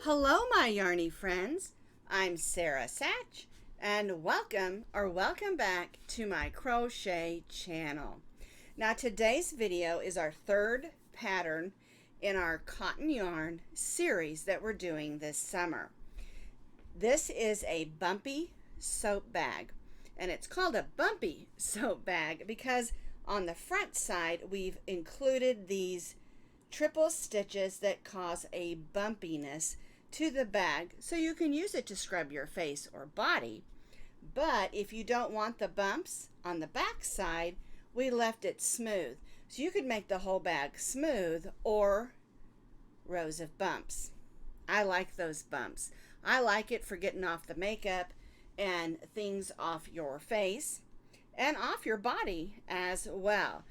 Hello, my yarny friends. I'm Sara Sach, and welcome back to my crochet channel. Now, today's video is our third pattern in our cotton yarn series that we're doing this summer. This is a bumpy soap bag, and it's called a bumpy soap bag because on the front side we've included these triple stitches that cause a bumpiness to the bag, so you can use it to scrub your face or body. But if you don't want the bumps on the back side, we left it smooth, so you could make the whole bag smooth or rows of bumps. I like those bumps. I like it for getting off the makeup and things off your face and off your body as well.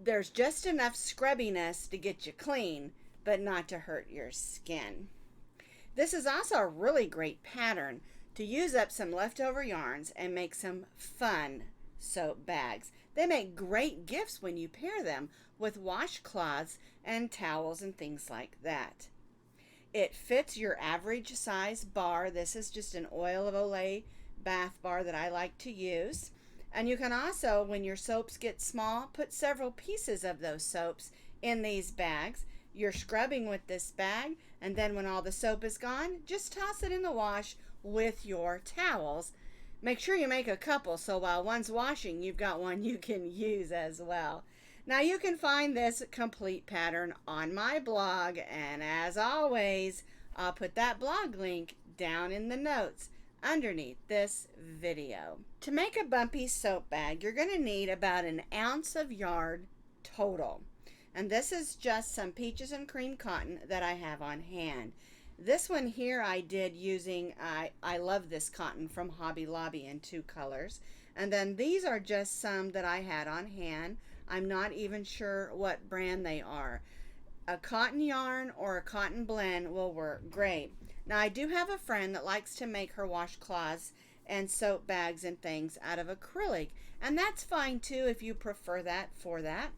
There's just enough scrubbiness to get you clean, but not to hurt your skin. This is also a really great pattern to use up some leftover yarns and make some fun soap bags. They make great gifts when you pair them with washcloths and towels and things like that. It fits your average size bar. This is just an oil of Olay bath bar that I like to use. And you can also, when your soaps get small, put several pieces of those soaps in these bags. You're scrubbing with this bag, and then when all the soap is gone, just toss it in the wash with your towels. Make sure you make a couple so while one's washing, you've got one you can use as well. Now you can find this complete pattern on my blog, and as always, I'll put that blog link down in the notes underneath this video. To make a bumpy soap bag, you're going to need about an ounce of yarn total. And this is just some peaches and cream cotton that I have on hand. This one here I did using, I love this cotton from Hobby Lobby in 2 colors. And then these are just some that I had on hand. I'm not even sure what brand they are. A cotton yarn or a cotton blend will work great. Now I do have a friend that likes to make her washcloths and soap bags and things out of acrylic. And that's fine too if you prefer that for that.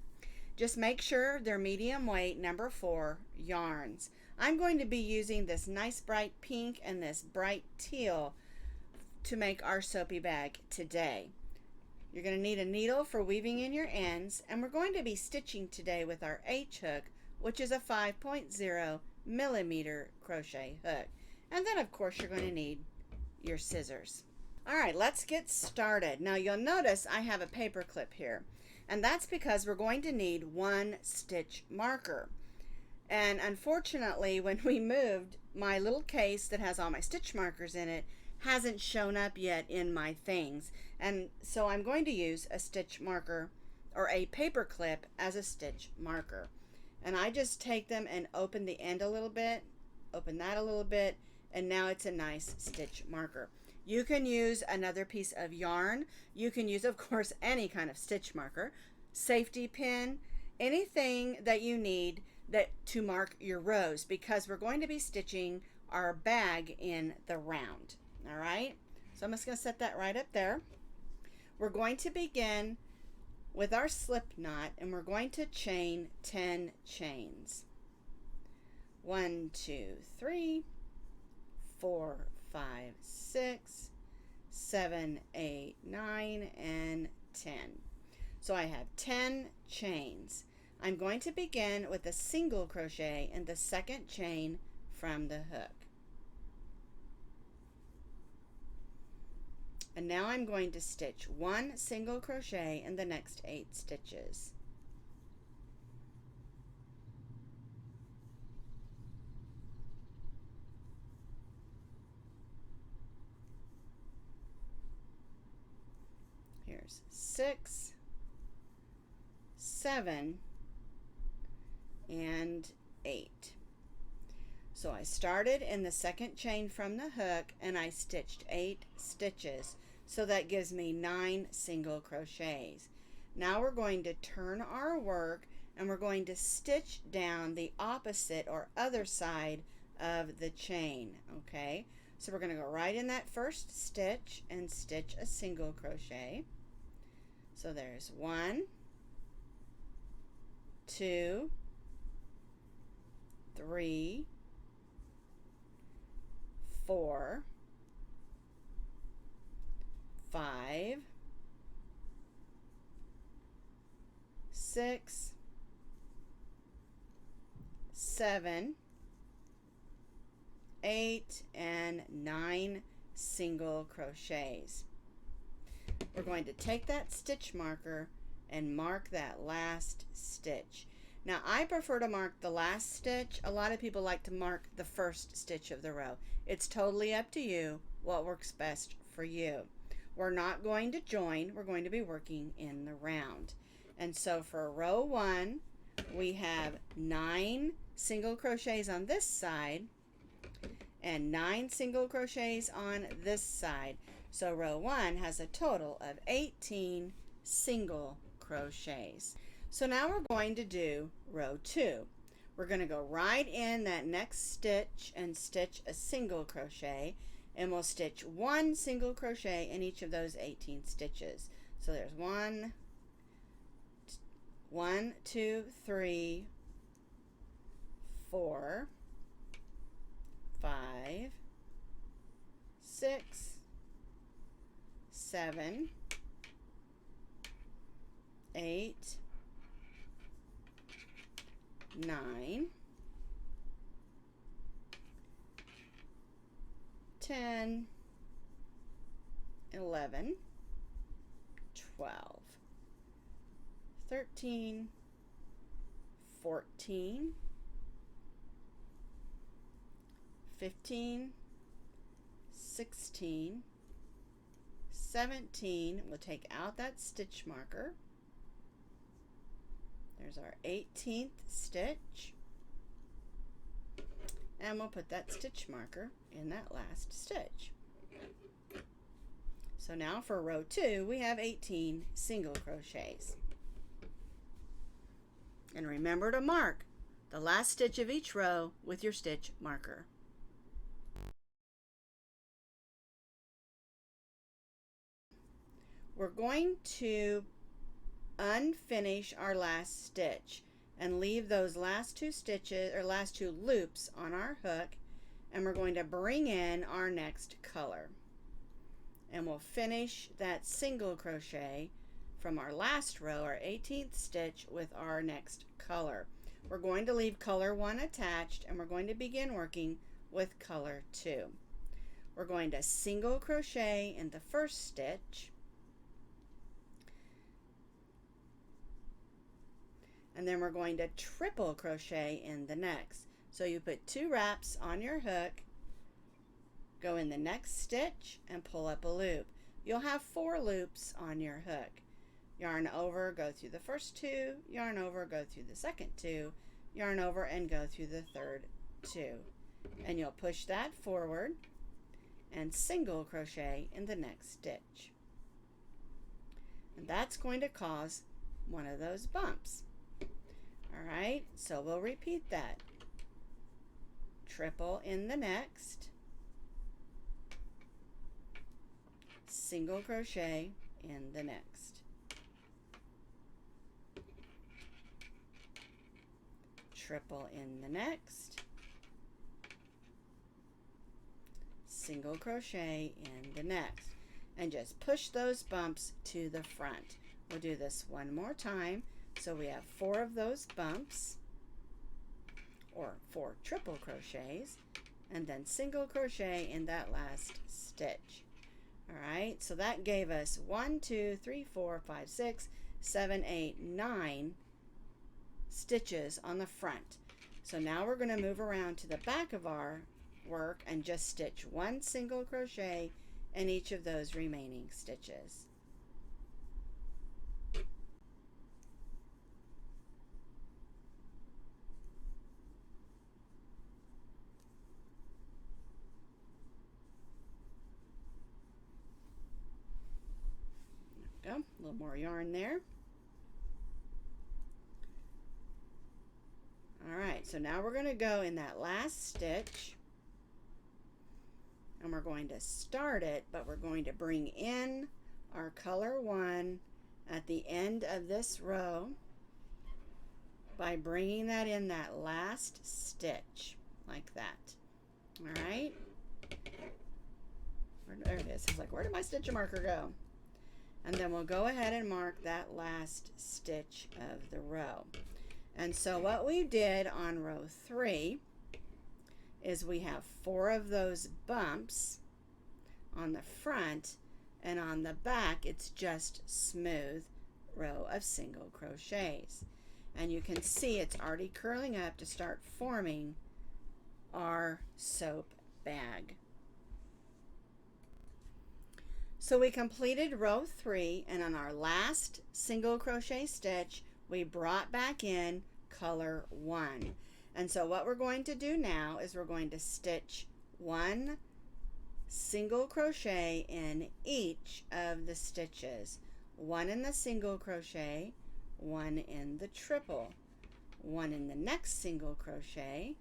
Just make sure they're medium weight, number 4 yarns. I'm going to be using this nice bright pink and this bright teal to make our soapy bag today. You're going to need a needle for weaving in your ends, and we're going to be stitching today with our H hook, which is a 5.0 millimeter crochet hook. And then of course you're going to need your scissors. All right, let's get started. Now you'll notice I have a paper clip here. And that's because we're going to need 1 stitch marker. And unfortunately, when we moved, my little case that has all my stitch markers in it hasn't shown up yet in my things. And so I'm going to use a stitch marker or a paper clip as a stitch marker. And I just take them and open the end a little bit, open that a little bit, and now it's a nice stitch marker. You can use another piece of yarn. You can use, of course, any kind of stitch marker, safety pin, anything that you need to mark your rows, because we're going to be stitching our bag in the round. All right, so I'm just going to set that right up there. We're going to begin with our slip knot, and we're going to chain 10 chains. 1, 2, 3, 4, 5, 6, 7, 8, 9, and 10. So I have 10 chains. I'm going to begin with a single crochet in the second chain from the hook. And now I'm going to stitch 1 single crochet in the next 8 stitches. Here's 6, 7, and 8. So I started in the second chain from the hook and I stitched 8 stitches. So that gives me 9 single crochets. Now we're going to turn our work and we're going to stitch down the opposite or other side of the chain. Okay, so we're going to go right in that first stitch and stitch a single crochet. So there's 1, 2, 3, 4, 5, 6, 7, 8, and 9 single crochets. We're going to take that stitch marker and mark that last stitch. Now I prefer to mark the last stitch. A lot of people like to mark the first stitch of the row. It's totally up to you what works best for you. We're not going to join, we're going to be working in the round. And so for row 1, we have 9 single crochets on this side and 9 single crochets on this side. So row 1 has a total of 18 single crochets. So now we're going to do row 2. We're going to go right in that next stitch and stitch a single crochet, and we'll stitch 1 single crochet in each of those 18 stitches. So there's 1, 2, 3, 4, 5, 6, 7, 8, 9, 10, 11, 12, 13, 14, 15, 16, 17. We'll take out that stitch marker. There's our 18th stitch, and we'll put that stitch marker in that last stitch. So now for row 2, we have 18 single crochets. And remember to mark the last stitch of each row with your stitch marker. We're going to unfinish our last stitch and leave those last 2 stitches or last 2 loops on our hook, and we're going to bring in our next color, and we'll finish that single crochet from our last row, our 18th stitch, with our next color. We're going to leave color 1 attached, and we're going to begin working with color 2. We're going to single crochet in the first stitch, and then we're going to triple crochet in the next. So you put 2 wraps on your hook, go in the next stitch, and pull up a loop. You'll have 4 loops on your hook. Yarn over, go through the first 2, yarn over, go through the second 2, yarn over, and go through the third 2. And you'll push that forward and single crochet in the next stitch. And that's going to cause one of those bumps. Alright, so we'll repeat that. Triple in the next, single crochet in the next, triple in the next, single crochet in the next, and just push those bumps to the front. We'll do this one more time. So we have 4 of those bumps, or 4 triple crochets, and then single crochet in that last stitch. Alright, so that gave us 1, 2, 3, 4, 5, 6, 7, 8, 9 stitches on the front. So now we're going to move around to the back of our work and just stitch 1 single crochet in each of those remaining stitches. Go. A little more yarn there. Alright, so now we're going to go in that last stitch, and we're going to start it, but we're going to bring in our color 1 at the end of this row by bringing that in that last stitch like that. Alright, There it is. It's like, where did my stitch marker go? And then we'll go ahead and mark that last stitch of the row. And so what we did on row 3 is we have 4 of those bumps on the front, and on the back it's just smooth row of single crochets. And you can see it's already curling up to start forming our soap bag. So we completed row 3, and on our last single crochet stitch we brought back in color 1. And so what we're going to do now is we're going to stitch 1 single crochet in each of the stitches. 1 in the single crochet, 1 in the triple, 1 in the next single crochet,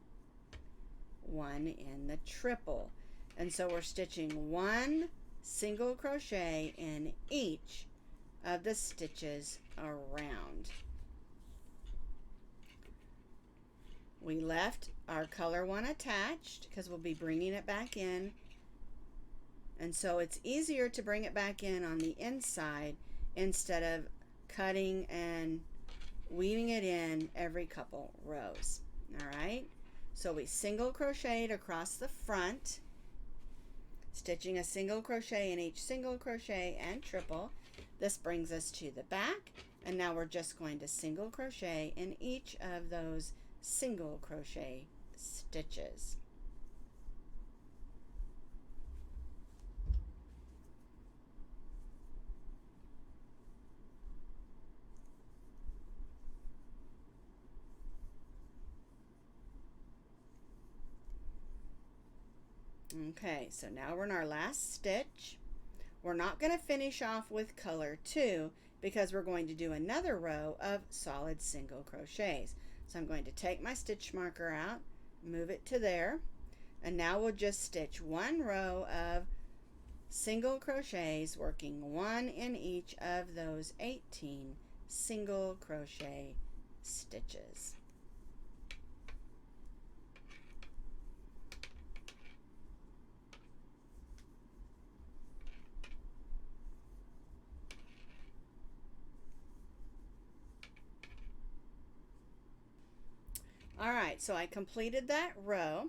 1 in the triple. And so we're stitching 1 single crochet in each of the stitches around. We left our color 1 attached because we'll be bringing it back in, and so it's easier to bring it back in on the inside instead of cutting and weaving it in every couple rows. All right, so we single crocheted across the front, stitching a single crochet in each single crochet and triple. This brings us to the back, and now we're just going to single crochet in each of those single crochet stitches. Okay, so now we're in our last stitch. We're not going to finish off with color 2 because we're going to do another row of solid single crochets. So I'm going to take my stitch marker out, move it to there, and now we'll just stitch 1 row of single crochets, working 1 in each of those 18 single crochet stitches. All right, so I completed that row,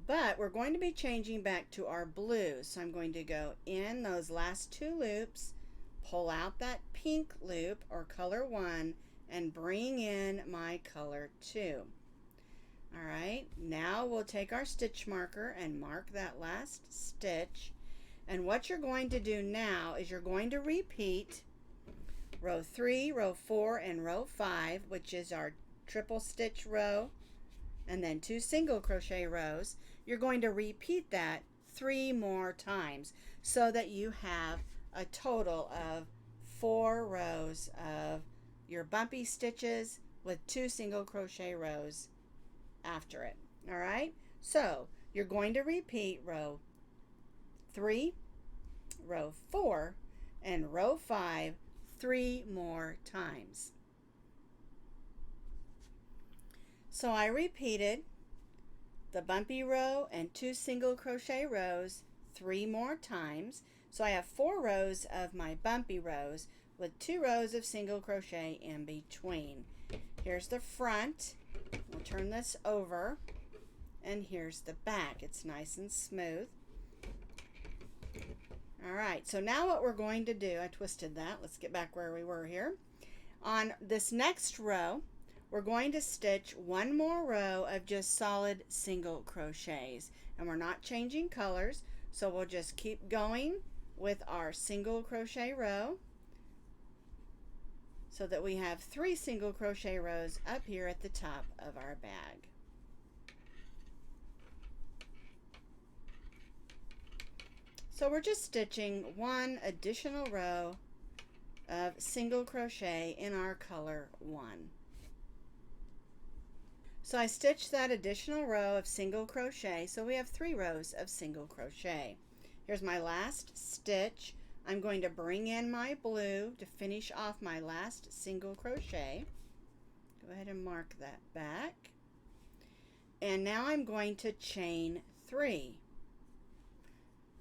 but we're going to be changing back to our blue. So I'm going to go in those last 2 loops, pull out that pink loop or color 1, and bring in my color 2. All right, now we'll take our stitch marker and mark that last stitch. And what you're going to do now is you're going to repeat row 3, row 4, and row 5, which is our triple stitch row, and then 2 single crochet rows. You're going to repeat that 3 more times so that you have a total of 4 rows of your bumpy stitches with 2 single crochet rows after it. All right, so you're going to repeat row 3, row 4, and row 5 3 more times. So I repeated the bumpy row and 2 single crochet rows 3 more times. So I have 4 rows of my bumpy rows with 2 rows of single crochet in between. Here's the front. We'll turn this over, and here's the back. It's nice and smooth. All right, so now what we're going to do, I twisted that. Let's get back where we were here. On this next row, we're going to stitch 1 more row of just solid single crochets, and we're not changing colors, so we'll just keep going with our single crochet row so that we have 3 single crochet rows up here at the top of our bag. So we're just stitching 1 additional row of single crochet in our color 1. So I stitched that additional row of single crochet, so we have 3 rows of single crochet. Here's my last stitch. I'm going to bring in my blue to finish off my last single crochet. Go ahead and mark that back. And now I'm going to chain 3.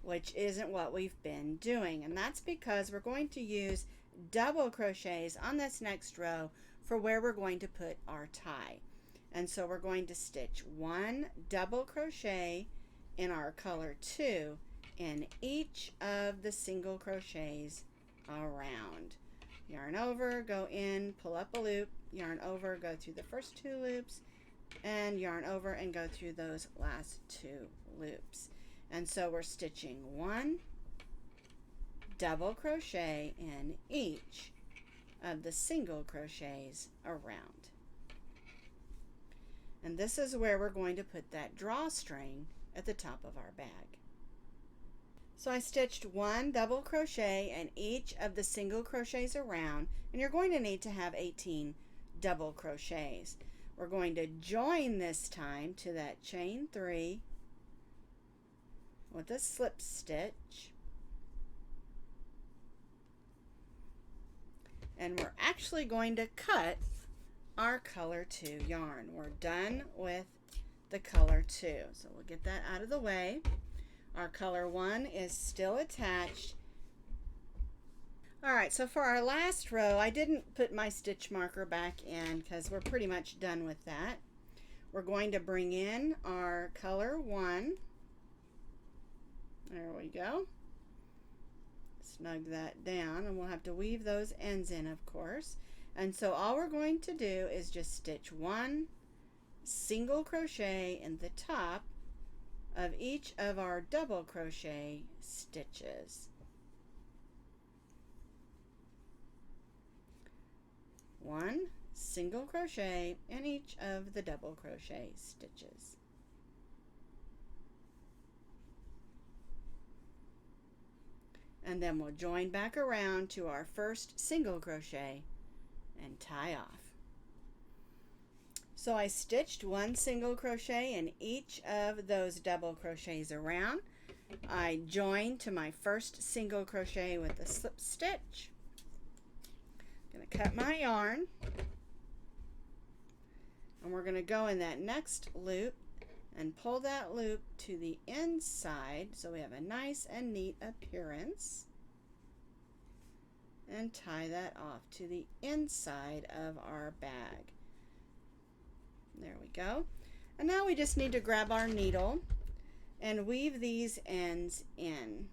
which isn't what we've been doing, and that's because we're going to use double crochets on this next row for where we're going to put our tie. And so we're going to stitch 1 double crochet in our color 2 in each of the single crochets around. Yarn over, go in, pull up a loop, yarn over, go through the first 2 loops, and yarn over and go through those last 2 loops. And so we're stitching 1 double crochet in each of the single crochets around. And this is where we're going to put that drawstring at the top of our bag. So I stitched 1 double crochet in each of the single crochets around, and you're going to need to have 18 double crochets. We're going to join this time to that chain 3 with a slip stitch, and we're actually going to cut our color 2 yarn. We're done with the color 2, so we'll get that out of the way. Our color 1 is still attached. Alright, so for our last row, I didn't put my stitch marker back in because we're pretty much done with that. We're going to bring in our color 1. There we go. Snug that down, and we'll have to weave those ends in, of course. And so all we're going to do is just stitch 1 single crochet in the top of each of our double crochet stitches. 1 single crochet in each of the double crochet stitches. And then we'll join back around to our first single crochet and tie off. So I stitched 1 single crochet in each of those double crochets around. I joined to my first single crochet with a slip stitch. I'm going to cut my yarn, and we're going to go in that next loop and pull that loop to the inside so we have a nice and neat appearance, and tie that off to the inside of our bag. There we go. And now we just need to grab our needle and weave these ends in.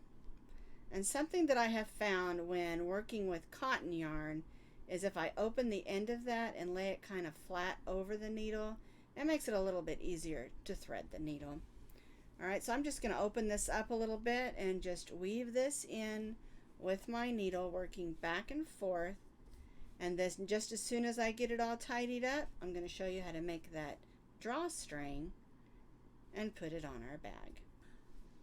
And something that I have found when working with cotton yarn is if I open the end of that and lay it kind of flat over the needle, it makes it a little bit easier to thread the needle. Alright, so I'm just going to open this up a little bit and just weave this in with my needle, working back and forth. And this, just as soon as I get it all tidied up, I'm going to show you how to make that drawstring and put it on our bag.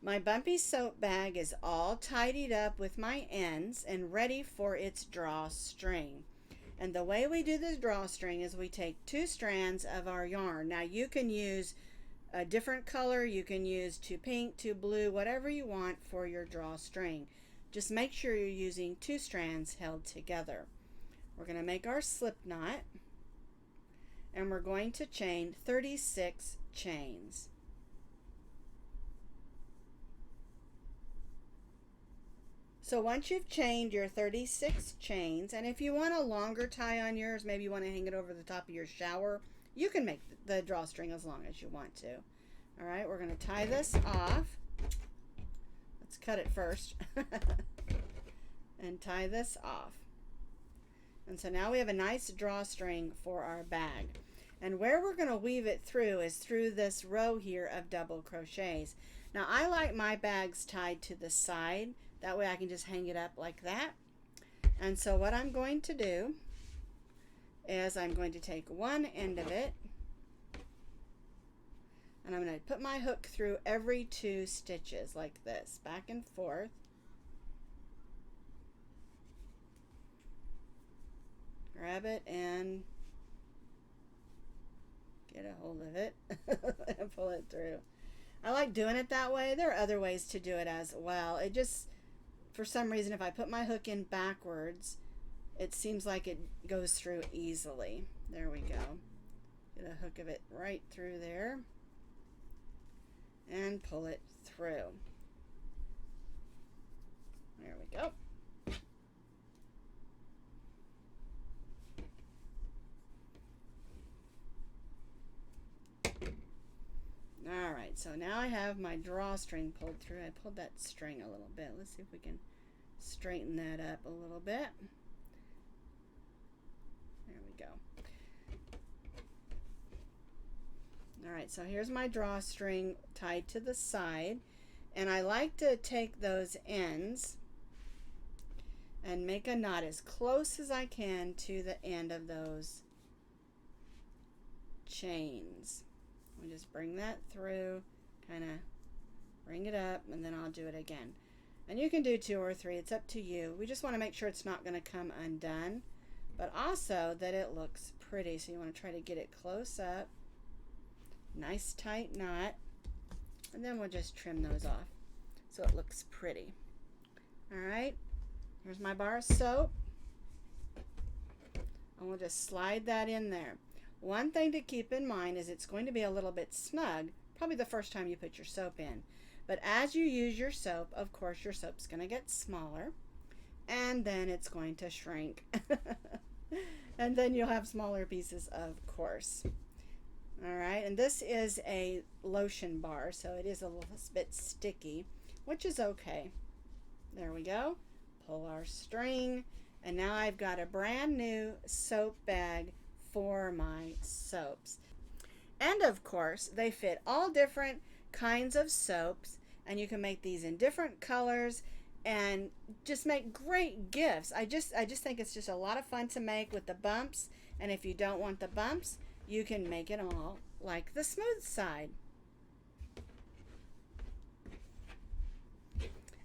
My bumpy soap bag is all tidied up with my ends and ready for its drawstring. And the way we do this drawstring is we take 2 strands of our yarn. Now you can use a different color, you can use 2 pink, 2 blue, whatever you want for your drawstring. Just make sure you're using 2 strands held together. We're going to make our slip knot, and we're going to chain 36 chains. So once you've chained your 36 chains, and if you want a longer tie on yours, maybe you want to hang it over the top of your shower, you can make the drawstring as long as you want to. All right, we're going to tie this off. Let's cut it first and tie this off. And so now we have a nice drawstring for our bag. And where we're going to weave it through is through this row here of double crochets. Now I like my bags tied to the side. That way I can just hang it up like that. And so what I'm going to do is I'm going to take one end of it, and I'm going to put my hook through every 2 stitches like this, back and forth. Grab it and get a hold of it and pull it through. I like doing it that way. There are other ways to do it as well. It just, for some reason, if I put my hook in backwards, it seems like it goes through easily. There we go. Get a hook of it right through there and pull it through. There we go. Alright, so now I have my drawstring pulled through. I pulled that string a little bit. Let's see if we can straighten that up a little bit. There we go. Alright, so here's my drawstring tied to the side. And I like to take those ends and make a knot as close as I can to the end of those chains. We just bring that through, kind of bring it up, and then I'll do it again. And you can do 2 or 3, it's up to you. We just want to make sure it's not going to come undone, but also that it looks pretty. So you want to try to get it close up, nice tight knot, and then we'll just trim those off so it looks pretty. Alright, here's my bar of soap, and we'll just slide that in there. One thing to keep in mind is it's going to be a little bit snug, probably the first time you put your soap in. But as you use your soap, of course, your soap's going to get smaller, and then it's going to shrink. And then you'll have smaller pieces, of course. All right, and this is a lotion bar, so it is a little bit sticky, which is okay. There we go. Pull our string, and now I've got a brand new soap bag for my soaps. And of course, they fit all different kinds of soaps, and you can make these in different colors and just make great gifts. I just think it's just a lot of fun to make with the bumps, and if you don't want the bumps, you can make it all like the smooth side.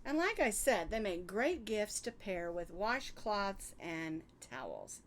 And like I said, they make great gifts to pair with washcloths and towels.